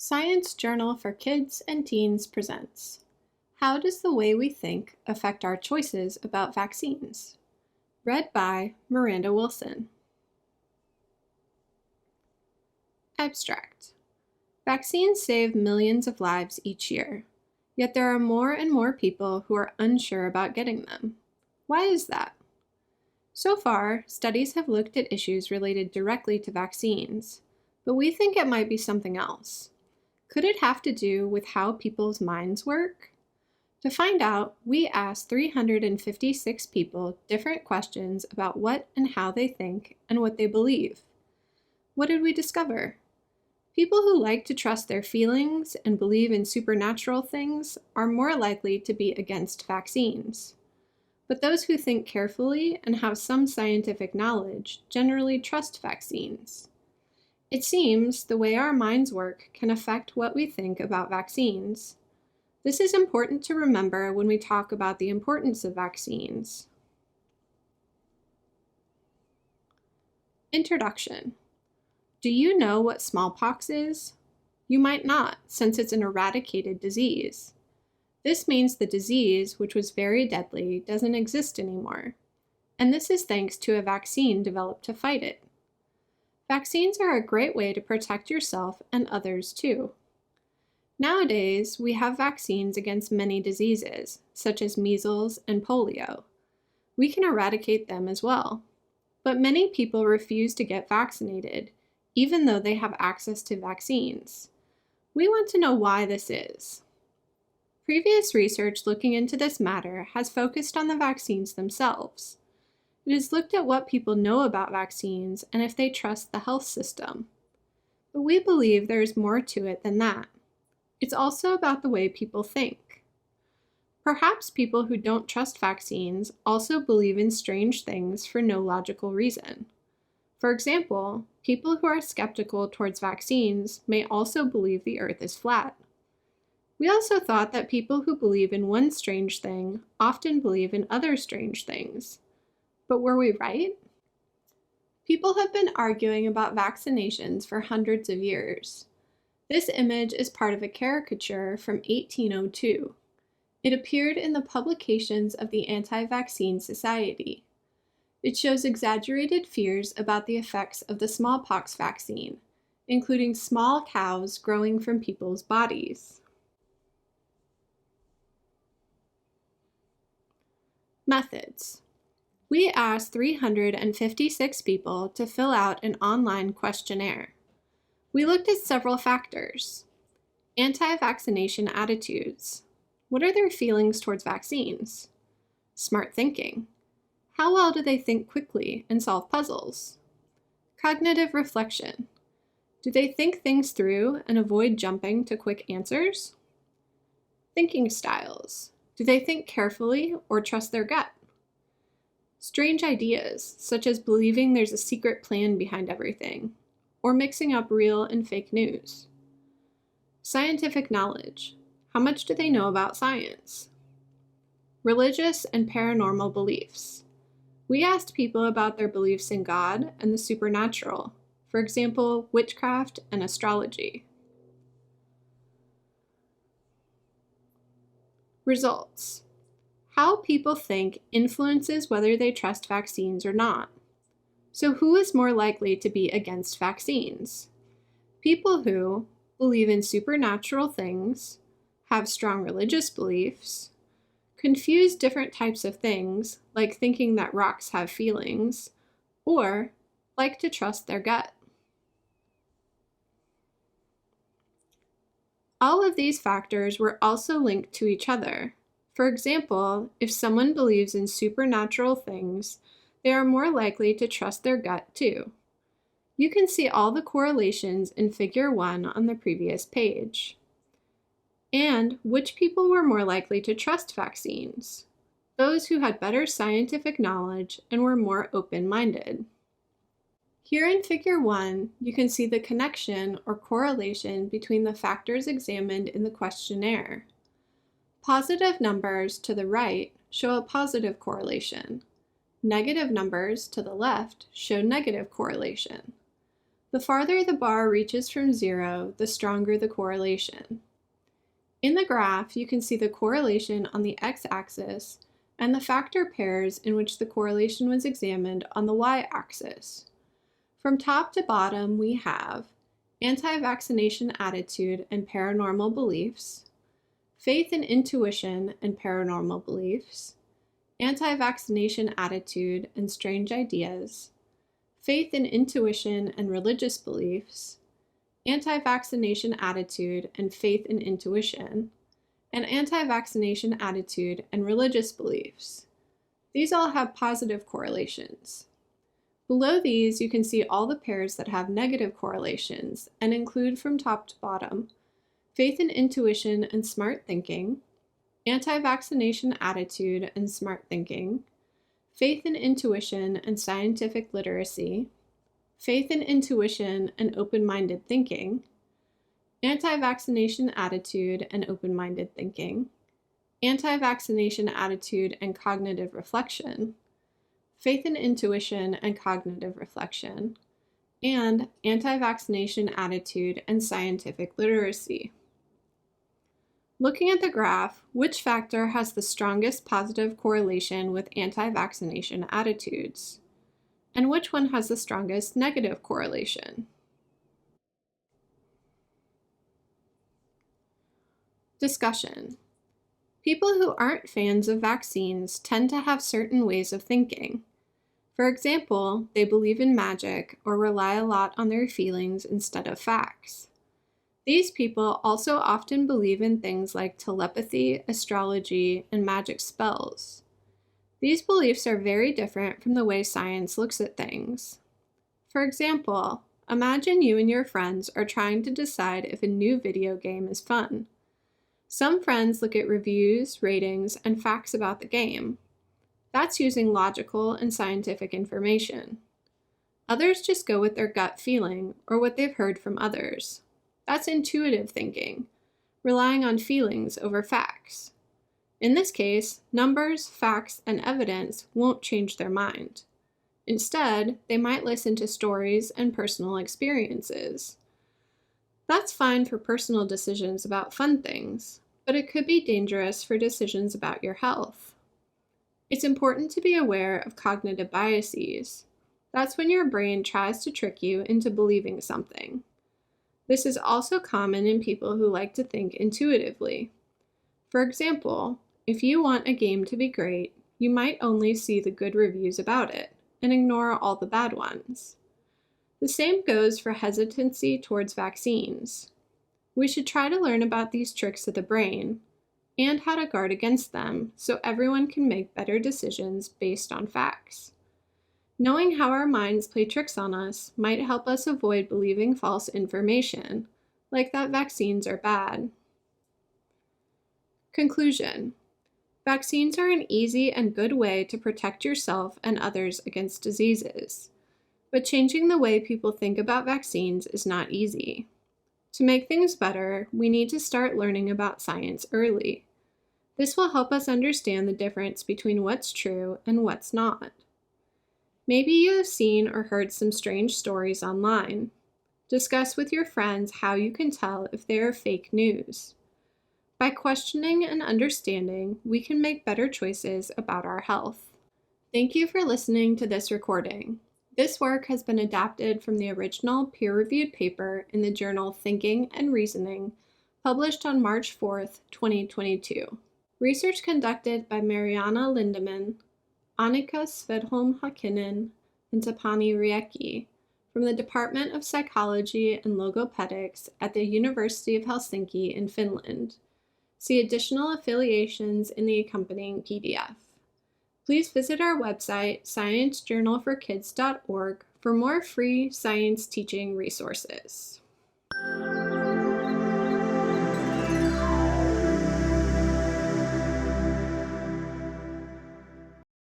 Science Journal for Kids and Teens presents How Does the Way We Think Affect Our Choices About Vaccines? Read by Miranda Wilson. Abstract. Vaccines save millions of lives each year, yet there are more and more people who are unsure about getting them. Why is that? So far, studies have looked at issues related directly to vaccines, but we think it might be something else. Could it have to do with how people's minds work? To find out, we asked 356 people different questions about what and how they think and what they believe. What did we discover? People who like to trust their feelings and believe in supernatural things are more likely to be against vaccines. But those who think carefully and have some scientific knowledge generally trust vaccines. It seems the way our minds work can affect what we think about vaccines. This is important to remember when we talk about the importance of vaccines. Introduction. Do you know what smallpox is? You might not, since it's an eradicated disease. This means the disease, which was very deadly, doesn't exist anymore. And this is thanks to a vaccine developed to fight it. Vaccines are a great way to protect yourself and others too. Nowadays, we have vaccines against many diseases, such as measles and polio. We can eradicate them as well. But many people refuse to get vaccinated, even though they have access to vaccines. We want to know why this is. Previous research looking into this matter has focused on the vaccines themselves. It has looked at what people know about vaccines and if they trust the health system. But we believe there is more to it than that. It's also about the way people think. Perhaps people who don't trust vaccines also believe in strange things for no logical reason. For example, people who are skeptical towards vaccines may also believe the Earth is flat. We also thought that people who believe in one strange thing often believe in other strange things. But were we right? People have been arguing about vaccinations for hundreds of years. This image is part of a caricature from 1802. It appeared in the publications of the Anti-Vaccine Society. It shows exaggerated fears about the effects of the smallpox vaccine, including small cows growing from people's bodies. Methods. We asked 356 people to fill out an online questionnaire. We looked at several factors. Anti-vaccination attitudes. What are their feelings towards vaccines? Smart thinking. How well do they think quickly and solve puzzles? Cognitive reflection. Do they think things through and avoid jumping to quick answers? Thinking styles. Do they think carefully or trust their gut? Strange ideas, such as believing there's a secret plan behind everything, or mixing up real and fake news. Scientific knowledge. How much do they know about science? Religious and paranormal beliefs. We asked people about their beliefs in God and the supernatural, for example, witchcraft and astrology. Results. How people think influences whether they trust vaccines or not. So who is more likely to be against vaccines? People who believe in supernatural things, have strong religious beliefs, confuse different types of things, like thinking that rocks have feelings, or like to trust their gut. All of these factors were also linked to each other. For example, if someone believes in supernatural things, they are more likely to trust their gut too. You can see all the correlations in Figure 1 on the previous page. And which people were more likely to trust vaccines? Those who had better scientific knowledge and were more open-minded. Here in Figure 1, you can see the connection or correlation between the factors examined in the questionnaire. Positive numbers to the right show a positive correlation. Negative numbers to the left show negative correlation. The farther the bar reaches from zero, the stronger the correlation. In the graph, you can see the correlation on the x-axis and the factor pairs in which the correlation was examined on the y-axis. From top to bottom, we have anti-vaccination attitude and paranormal beliefs, faith and intuition and paranormal beliefs, anti-vaccination attitude and strange ideas, faith and intuition and religious beliefs, anti-vaccination attitude and faith and intuition, and anti-vaccination attitude and religious beliefs. These all have positive correlations. Below these, you can see all the pairs that have negative correlations and include from top to bottom faith and intuition and smart thinking, anti-vaccination attitude and smart thinking, faith and intuition and scientific literacy, faith and intuition and open-minded thinking, anti-vaccination attitude and open-minded thinking, anti-vaccination attitude and cognitive reflection, faith and intuition and cognitive reflection, and anti-vaccination attitude and scientific literacy. Looking at the graph, which factor has the strongest positive correlation with anti-vaccination attitudes? And which one has the strongest negative correlation? Discussion. People who aren't fans of vaccines tend to have certain ways of thinking. For example, they believe in magic or rely a lot on their feelings instead of facts. These people also often believe in things like telepathy, astrology, and magic spells. These beliefs are very different from the way science looks at things. For example, imagine you and your friends are trying to decide if a new video game is fun. Some friends look at reviews, ratings, and facts about the game. That's using logical and scientific information. Others just go with their gut feeling or what they've heard from others. That's intuitive thinking, relying on feelings over facts. In this case, numbers, facts, and evidence won't change their mind. Instead, they might listen to stories and personal experiences. That's fine for personal decisions about fun things, but it could be dangerous for decisions about your health. It's important to be aware of cognitive biases. That's when your brain tries to trick you into believing something. This is also common in people who like to think intuitively. For example, if you want a game to be great, you might only see the good reviews about it and ignore all the bad ones. The same goes for hesitancy towards vaccines. We should try to learn about these tricks of the brain and how to guard against them so everyone can make better decisions based on facts. Knowing how our minds play tricks on us might help us avoid believing false information, like that vaccines are bad. Conclusion. Vaccines are an easy and good way to protect yourself and others against diseases. But changing the way people think about vaccines is not easy. To make things better, we need to start learning about science early. This will help us understand the difference between what's true and what's not. Maybe you have seen or heard some strange stories online. Discuss with your friends how you can tell if they are fake news. By questioning and understanding, we can make better choices about our health. Thank you for listening to this recording. This work has been adapted from the original peer-reviewed paper in the journal Thinking and Reasoning, published on March 4th, 2022. Research conducted by Mariana Lindemann, Annika Svedholm-Hakinen, and Tapani Riekki from the Department of Psychology and Logopedics at the University of Helsinki in Finland. See additional affiliations in the accompanying PDF. Please visit our website, sciencejournalforkids.org, for more free science teaching resources.